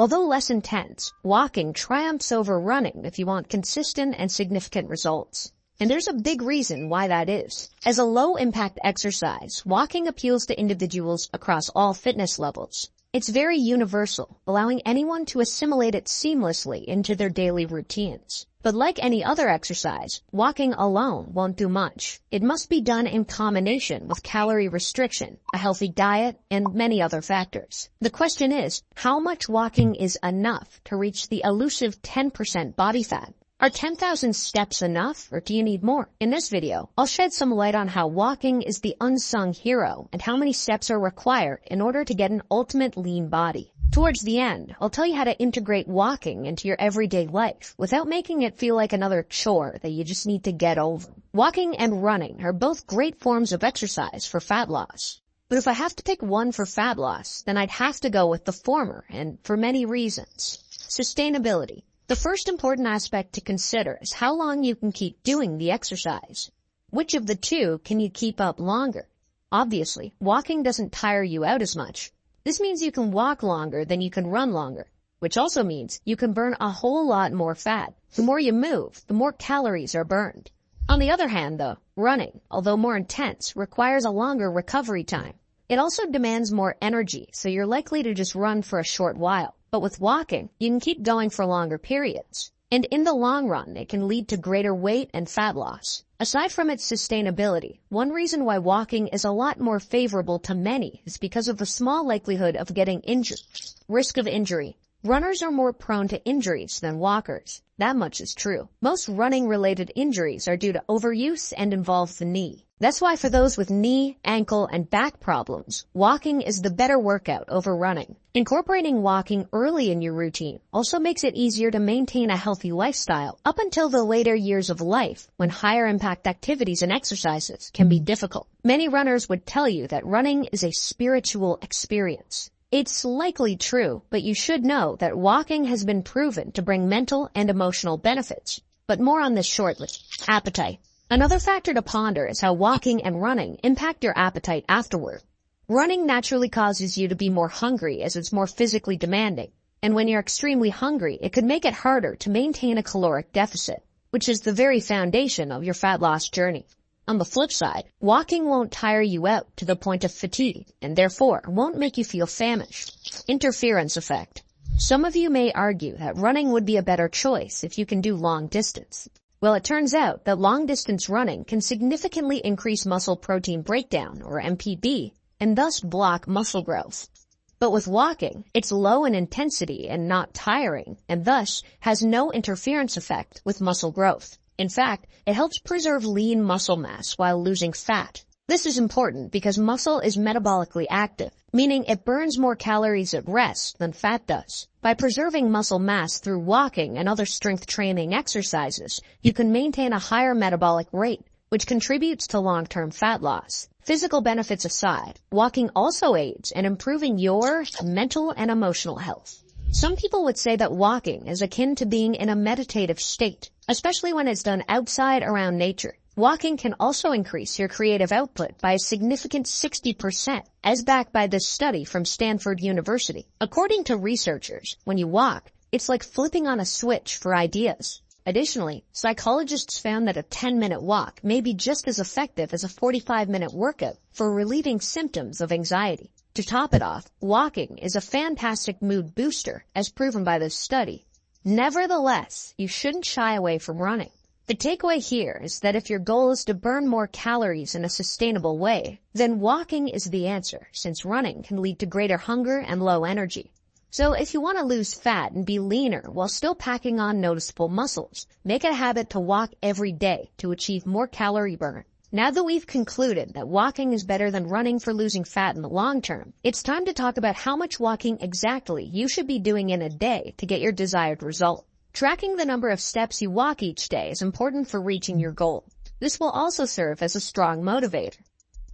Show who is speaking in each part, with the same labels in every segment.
Speaker 1: Although less intense, walking triumphs over running if you want consistent and significant results. And there's a big reason why that is. As a low-impact exercise, walking appeals to individuals across all fitness levels. It's very universal, allowing anyone to assimilate it seamlessly into their daily routines. But like any other exercise, walking alone won't do much. It must be done in combination with calorie restriction, a healthy diet, and many other factors. The question is, how much walking is enough to reach the elusive 10% body fat? Are 10,000 steps enough, or do you need more? In this video, I'll shed some light on how walking is the unsung hero and how many steps are required in order to get an ultimate lean body. Towards the end, I'll tell you how to integrate walking into your everyday life without making it feel like another chore that you just need to get over. Walking and running are both great forms of exercise for fat loss. But if I have to pick one for fat loss, then I'd have to go with the former, and for many reasons. Sustainability. The first important aspect to consider is how long you can keep doing the exercise. Which of the two can you keep up longer? Obviously, walking doesn't tire you out as much. This means you can walk longer than you can run longer, which also means you can burn a whole lot more fat. The more you move, the more calories are burned. On the other hand, though, running, although more intense, requires a longer recovery time. It also demands more energy, so you're likely to just run for a short while. But with walking, you can keep going for longer periods. And in the long run, it can lead to greater weight and fat loss. Aside from its sustainability, one reason why walking is a lot more favorable to many is because of the small likelihood of getting injured. Risk of injury. Runners are more prone to injuries than walkers. That much is true. Most running-related injuries are due to overuse and involve the knee. That's why for those with knee, ankle, and back problems, walking is the better workout over running. Incorporating walking early in your routine also makes it easier to maintain a healthy lifestyle up until the later years of life, when higher impact activities and exercises can be difficult. Many runners would tell you that running is a spiritual experience. It's likely true, but you should know that walking has been proven to bring mental and emotional benefits. But more on this shortly. Appetite. Another factor to ponder is how walking and running impact your appetite afterward. Running naturally causes you to be more hungry as it's more physically demanding. And when you're extremely hungry, it could make it harder to maintain a caloric deficit, which is the very foundation of your fat loss journey. On the flip side, walking won't tire you out to the point of fatigue, and therefore won't make you feel famished. Interference effect. Some of you may argue that running would be a better choice if you can do long distance. Well, it turns out that long-distance running can significantly increase muscle protein breakdown, or MPB, and thus block muscle growth. But with walking, it's low in intensity and not tiring, and thus has no interference effect with muscle growth. In fact, it helps preserve lean muscle mass while losing fat. This is important because muscle is metabolically active, meaning it burns more calories at rest than fat does. By preserving muscle mass through walking and other strength training exercises, you can maintain a higher metabolic rate, which contributes to long-term fat loss. Physical benefits aside, walking also aids in improving your mental and emotional health. Some people would say that walking is akin to being in a meditative state, especially when it's done outside around nature. Walking can also increase your creative output by a significant 60%, as backed by this study from Stanford University. According to researchers, when you walk, it's like flipping on a switch for ideas. Additionally, psychologists found that a 10-minute walk may be just as effective as a 45-minute workout for relieving symptoms of anxiety. To top it off, walking is a fantastic mood booster, as proven by this study. Nevertheless, you shouldn't shy away from running. The takeaway here is that if your goal is to burn more calories in a sustainable way, then walking is the answer, since running can lead to greater hunger and low energy. So if you want to lose fat and be leaner while still packing on noticeable muscles, make it a habit to walk every day to achieve more calorie burn. Now that we've concluded that walking is better than running for losing fat in the long term, it's time to talk about how much walking exactly you should be doing in a day to get your desired result. Tracking the number of steps you walk each day is important for reaching your goal. This will also serve as a strong motivator.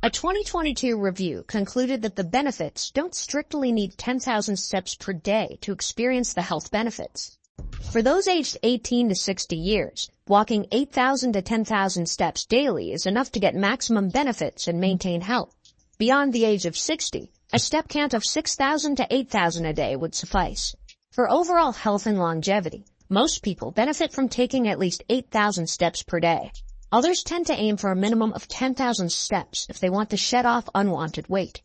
Speaker 1: A 2022 review concluded that the benefits don't strictly need 10,000 steps per day to experience the health benefits. For those aged 18 to 60 years, walking 8,000 to 10,000 steps daily is enough to get maximum benefits and maintain health. Beyond the age of 60, a step count of 6,000 to 8,000 a day would suffice. For overall health and longevity, most people benefit from taking at least 8,000 steps per day. Others tend to aim for a minimum of 10,000 steps if they want to shed off unwanted weight.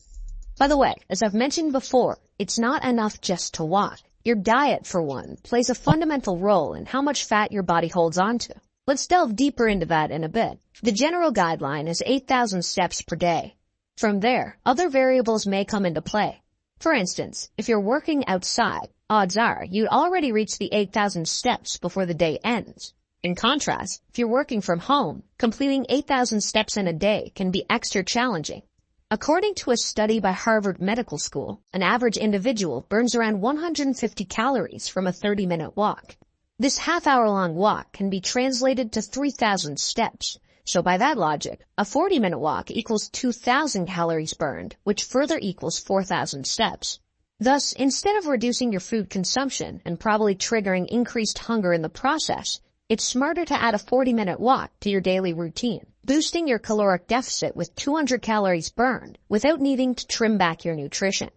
Speaker 1: By the way, as I've mentioned before, it's not enough just to walk. Your diet, for one, plays a fundamental role in how much fat your body holds onto. Let's delve deeper into that in a bit. The general guideline is 8,000 steps per day. From there, other variables may come into play. For instance, if you're working outside, odds are you'd already reach the 8,000 steps before the day ends. In contrast, if you're working from home, completing 8,000 steps in a day can be extra challenging. According to a study by Harvard Medical School, an average individual burns around 150 calories from a 30-minute walk. This half-hour-long walk can be translated to 3,000 steps. So by that logic, a 40-minute walk equals 2,000 calories burned, which further equals 4,000 steps. Thus, instead of reducing your food consumption and probably triggering increased hunger in the process, it's smarter to add a 40-minute walk to your daily routine, boosting your caloric deficit with 200 calories burned without needing to trim back your nutrition.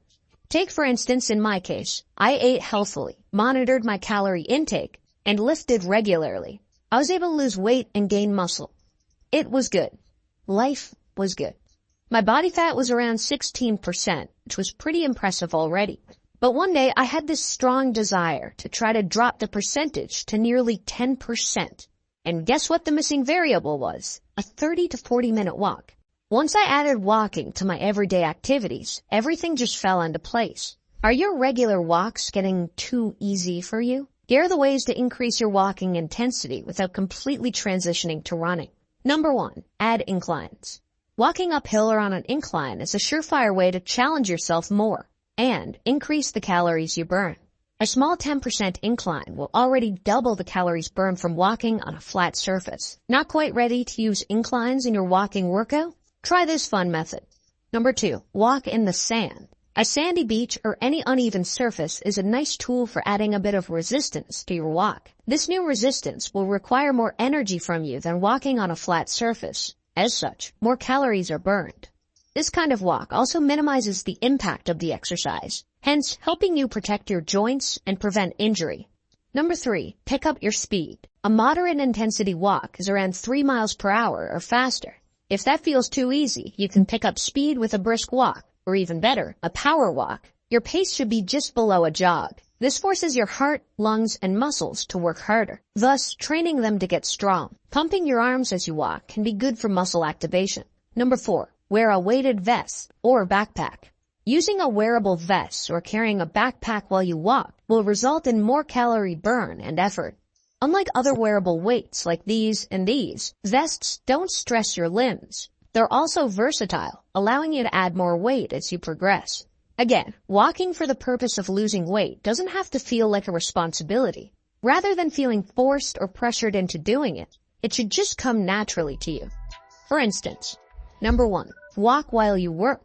Speaker 1: Take, for instance, in my case, I ate healthily, monitored my calorie intake, and lifted regularly. I was able to lose weight and gain muscle. It was good. Life was good. My body fat was around 16%, which was pretty impressive already. But one day I had this strong desire to try to drop the percentage to nearly 10%. And guess what the missing variable was? A 30 to 40-minute walk. Once I added walking to my everyday activities, everything just fell into place. Are your regular walks getting too easy for you? Here are the ways to increase your walking intensity without completely transitioning to running. Number 1, add inclines. Walking uphill or on an incline is a surefire way to challenge yourself more and increase the calories you burn. A small 10% incline will already double the calories burned from walking on a flat surface. Not quite ready to use inclines in your walking workout? Try this fun method. Number 2, walk in the sand. A sandy beach or any uneven surface is a nice tool for adding a bit of resistance to your walk. This new resistance will require more energy from you than walking on a flat surface. As such, more calories are burned. This kind of walk also minimizes the impact of the exercise, hence helping you protect your joints and prevent injury. Number 3, pick up your speed. A moderate intensity walk is around 3 miles per hour or faster. If that feels too easy, you can pick up speed with a brisk walk. Or even better, a power walk. Your pace should be just below a jog. This forces your heart, lungs, and muscles to work harder, thus training them to get strong. Pumping your arms as you walk can be good for muscle activation. Number 4, wear a weighted vest or backpack. Using a wearable vest or carrying a backpack while you walk will result in more calorie burn and effort. Unlike other wearable weights like these and these, vests don't stress your limbs. They're also versatile, allowing you to add more weight as you progress. Again, walking for the purpose of losing weight doesn't have to feel like a responsibility. Rather than feeling forced or pressured into doing it, it should just come naturally to you. For instance, number 1, walk while you work.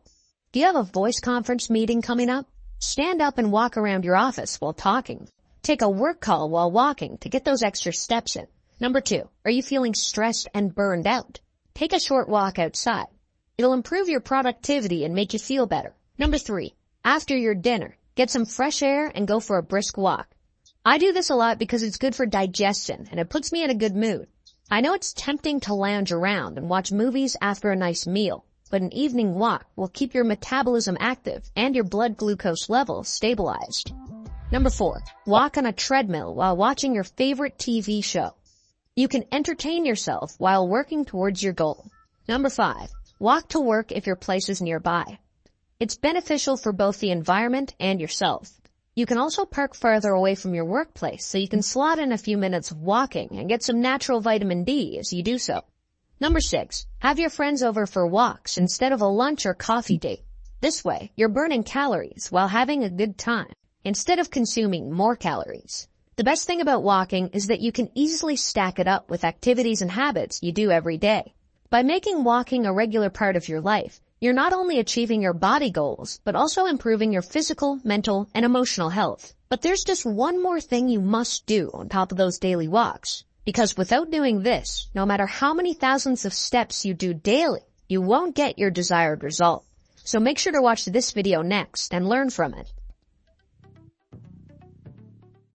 Speaker 1: Do you have a voice conference meeting coming up? Stand up and walk around your office while talking. Take a work call while walking to get those extra steps in. Number 2, are you feeling stressed and burned out? Take a short walk outside. It'll improve your productivity and make you feel better. Number 3, after your dinner, get some fresh air and go for a brisk walk. I do this a lot because it's good for digestion and it puts me in a good mood. I know it's tempting to lounge around and watch movies after a nice meal, but an evening walk will keep your metabolism active and your blood glucose levels stabilized. Number 4, walk on a treadmill while watching your favorite TV show. You can entertain yourself while working towards your goal. Number 5, walk to work if your place is nearby. It's beneficial for both the environment and yourself. You can also park farther away from your workplace so you can slot in a few minutes of walking and get some natural vitamin D as you do so. Number 6, have your friends over for walks instead of a lunch or coffee date. This way, you're burning calories while having a good time instead of consuming more calories. The best thing about walking is that you can easily stack it up with activities and habits you do every day. By making walking a regular part of your life, you're not only achieving your body goals, but also improving your physical, mental, and emotional health. But there's just one more thing you must do on top of those daily walks. Because without doing this, no matter how many thousands of steps you do daily, you won't get your desired result. So make sure to watch this video next and learn from it.